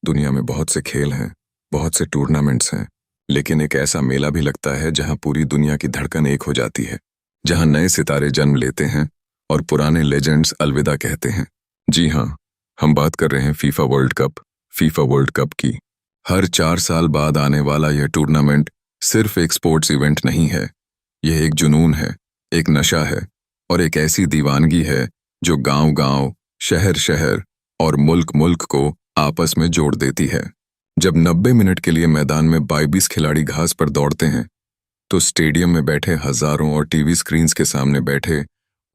दुनिया में बहुत से खेल हैं, बहुत से टूर्नामेंट्स हैं, लेकिन एक ऐसा मेला भी लगता है जहां पूरी दुनिया की धड़कन एक हो जाती है, जहां नए सितारे जन्म लेते हैं और पुराने लेजेंड्स अलविदा कहते हैं। जी हाँ, हम बात कर रहे हैं फीफा वर्ल्ड कप की। हर 4 साल बाद आने वाला यह टूर्नामेंट सिर्फ एक स्पोर्ट्स इवेंट नहीं है, यह एक जुनून है, एक नशा है और एक ऐसी दीवानगी है जो गांव-गांव, शहर-शहर और मुल्क-मुल्क को आपस में जोड़ देती है। जब 90 मिनट के लिए मैदान में 22 खिलाड़ी घास पर दौड़ते हैं, तो स्टेडियम में बैठे हजारों और टीवी स्क्रीन्स के सामने बैठे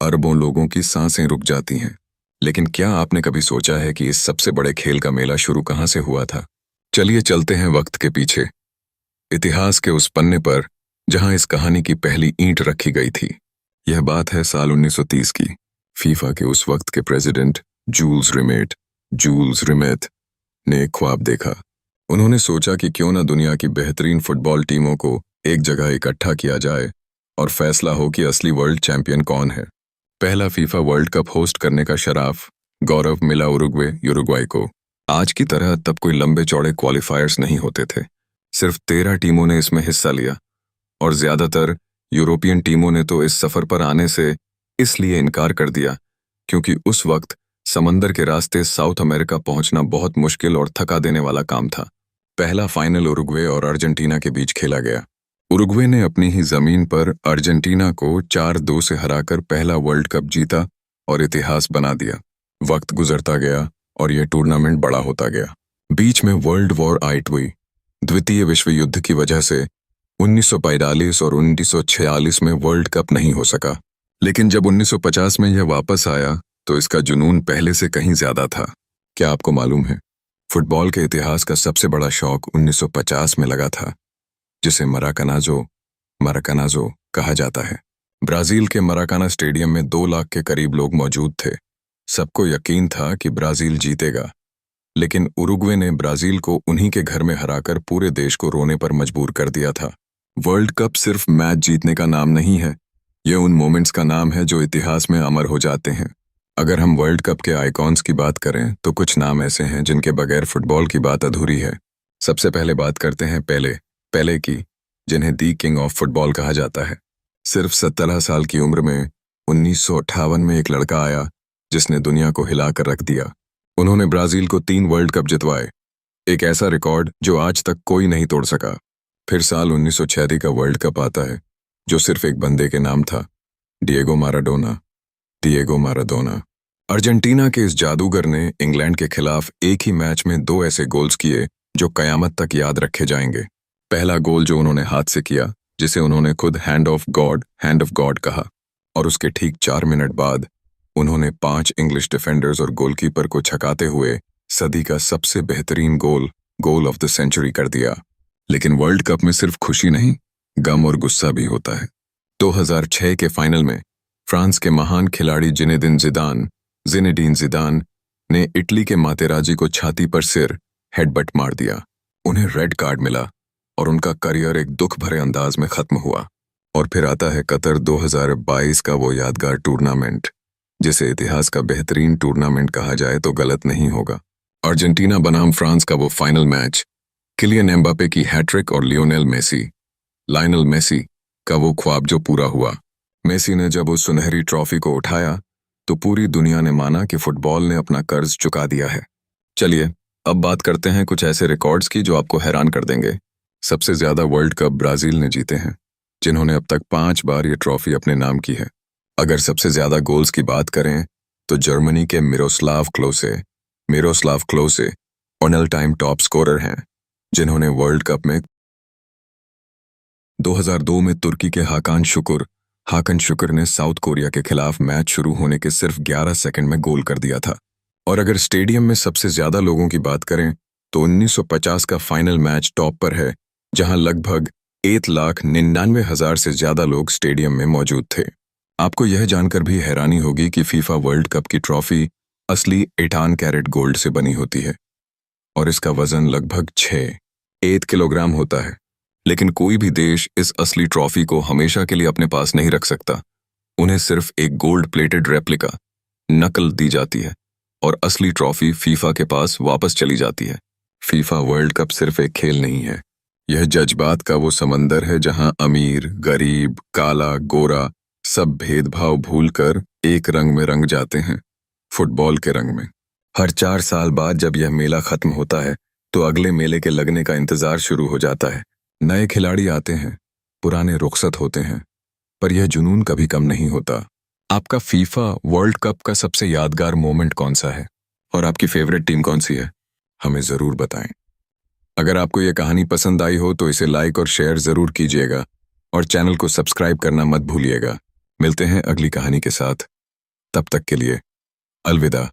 अरबों लोगों की सांसें रुक जाती हैं। लेकिन क्या आपने कभी सोचा है कि इस सबसे बड़े खेल का मेला शुरू कहां से हुआ था? चलिए चलते हैं वक्त के पीछे, इतिहास के उस पन्ने पर जहां इस कहानी की पहली ईंट रखी गई थी। यह बात है साल 1930 की। फीफा के उस वक्त के प्रेसिडेंट जूल्स रिमेथ ने एक ख्वाब देखा। उन्होंने सोचा कि क्यों न दुनिया की बेहतरीन फुटबॉल टीमों को एक जगह इकट्ठा किया जाए और फैसला हो कि असली वर्ल्ड चैंपियन कौन है। पहला फीफा वर्ल्ड कप होस्ट करने का शराफ गौरव मिला यूरुग्वाई को। आज की तरह तब कोई लंबे चौड़े क्वालिफायर्स नहीं होते थे। सिर्फ 13 टीमों ने इसमें हिस्सा लिया और ज्यादातर यूरोपियन टीमों ने तो इस सफर पर आने से इसलिए इनकार कर दिया क्योंकि उस वक्त समंदर के रास्ते साउथ अमेरिका पहुंचना बहुत मुश्किल और थका देने वाला काम था। पहला फाइनल उरुग्वे और अर्जेंटीना के बीच खेला गया। उरुग्वे ने अपनी ही जमीन पर अर्जेंटीना को 4-2 से हराकर पहला वर्ल्ड कप जीता और इतिहास बना दिया। वक्त गुजरता गया और यह टूर्नामेंट बड़ा होता गया। बीच में वर्ल्ड वॉर आइट हुई। द्वितीय विश्व युद्ध की वजह से 1945 और 1946 में वर्ल्ड कप नहीं हो सका, लेकिन जब 1950 में यह वापस आया तो इसका जुनून पहले से कहीं ज्यादा था। क्या आपको मालूम है, फुटबॉल के इतिहास का सबसे बड़ा शौक 1950 में लगा था, जिसे मराकानाजो कहा जाता है। ब्राजील के मराकाना स्टेडियम में 2 लाख के करीब लोग मौजूद थे। सबको यकीन था कि ब्राजील जीतेगा, लेकिन उरुग्वे ने ब्राजील को उन्हीं के घर में हराकर पूरे देश को रोने पर मजबूर कर दिया था। वर्ल्ड कप सिर्फ मैच जीतने का नाम नहीं है, ये उन मोमेंट्स का नाम है जो इतिहास में अमर हो जाते हैं। अगर हम वर्ल्ड कप के आइकॉन्स की बात करें तो कुछ नाम ऐसे हैं जिनके बगैर फुटबॉल की बात अधूरी है। सबसे पहले बात करते हैं पेले की, जिन्हें दी किंग ऑफ फुटबॉल कहा जाता है। सिर्फ 17 साल की उम्र में 1958 में एक लड़का आया जिसने दुनिया को हिला कर रख दिया। उन्होंने ब्राजील को 3 वर्ल्ड कप जितवाए, एक ऐसा रिकॉर्ड जो आज तक कोई नहीं तोड़ सका। फिर साल 1986 का वर्ल्ड कप आता है जो सिर्फ एक बंदे के नाम था, डिएगो माराडोना। अर्जेंटीना के इस जादूगर ने इंग्लैंड के खिलाफ एक ही मैच में 2 ऐसे गोल्स किए जो कयामत तक याद रखे जाएंगे। पहला गोल जो उन्होंने हाथ से किया, जिसे उन्होंने खुद हैंड ऑफ गॉड कहा, और उसके ठीक 4 मिनट बाद उन्होंने 5 इंग्लिश डिफेंडर्स और गोलकीपर को छकाते हुए सदी का सबसे बेहतरीन गोल ऑफ द सेंचुरी कर दिया। लेकिन वर्ल्ड कप में सिर्फ खुशी नहीं, गम और गुस्सा भी होता है। 2006 के फाइनल में फ्रांस के महान खिलाड़ी जिनेडीन जिदान ने इटली के मातेराजी को छाती पर सिर हेडबट मार दिया। उन्हें रेड कार्ड मिला और उनका करियर एक दुख भरे अंदाज में खत्म हुआ। और फिर आता है कतर 2022 का वो यादगार टूर्नामेंट, जिसे इतिहास का बेहतरीन टूर्नामेंट कहा जाए तो गलत नहीं होगा। अर्जेंटीना बनाम फ्रांस का वो फाइनल मैच, किलियन एम्बापे की हैट्रिक और लायनल मेसी का वो ख्वाब जो पूरा हुआ। मेसी ने जब उस सुनहरी ट्रॉफी को उठाया तो पूरी दुनिया ने माना कि फुटबॉल ने अपना कर्ज चुका दिया है। चलिए अब बात करते हैं कुछ ऐसे रिकॉर्ड्स की जो आपको हैरान कर देंगे। सबसे ज्यादा वर्ल्ड कप ब्राजील ने जीते हैं, जिन्होंने अब तक 5 बार ये ट्रॉफी अपने नाम की है। अगर सबसे ज्यादा गोल्स की बात करें तो जर्मनी के Miroslav Klose all time top scorer हैं, जिन्होंने वर्ल्ड कप में 2002 में तुर्की के हाकन शुक्र ने साउथ कोरिया के खिलाफ मैच शुरू होने के सिर्फ 11 सेकंड में गोल कर दिया था। और अगर स्टेडियम में सबसे ज्यादा लोगों की बात करें तो 1950 का फाइनल मैच टॉप पर है, जहां लगभग 1,99,000 से ज्यादा लोग स्टेडियम में मौजूद थे। आपको यह जानकर भी हैरानी होगी कि फीफा वर्ल्ड कप की ट्रॉफी असली 18 कैरेट गोल्ड से बनी होती है और इसका वजन लगभग 8 किलोग्राम होता है। लेकिन कोई भी देश इस असली ट्रॉफी को हमेशा के लिए अपने पास नहीं रख सकता। उन्हें सिर्फ एक गोल्ड प्लेटेड रेप्लिका नकल दी जाती है और असली ट्रॉफी फीफा के पास वापस चली जाती है। फीफा वर्ल्ड कप सिर्फ एक खेल नहीं है, यह जज्बात का वो समंदर है जहां अमीर, गरीब, काला, गोरा सब भेदभाव भूलकर एक रंग में रंग जाते हैं, फुटबॉल के रंग में। हर 4 साल बाद जब यह मेला खत्म होता है तो अगले मेले के लगने का इंतजार शुरू हो जाता है। नए खिलाड़ी आते हैं, पुराने रुखसत होते हैं, पर यह जुनून कभी कम नहीं होता। आपका फीफा वर्ल्ड कप का सबसे यादगार मोमेंट कौन सा है और आपकी फेवरेट टीम कौन सी है? हमें जरूर बताएं। अगर आपको यह कहानी पसंद आई हो तो इसे लाइक और शेयर जरूर कीजिएगा और चैनल को सब्सक्राइब करना मत भूलिएगा। मिलते हैं अगली कहानी के साथ, तब तक के लिए अलविदा।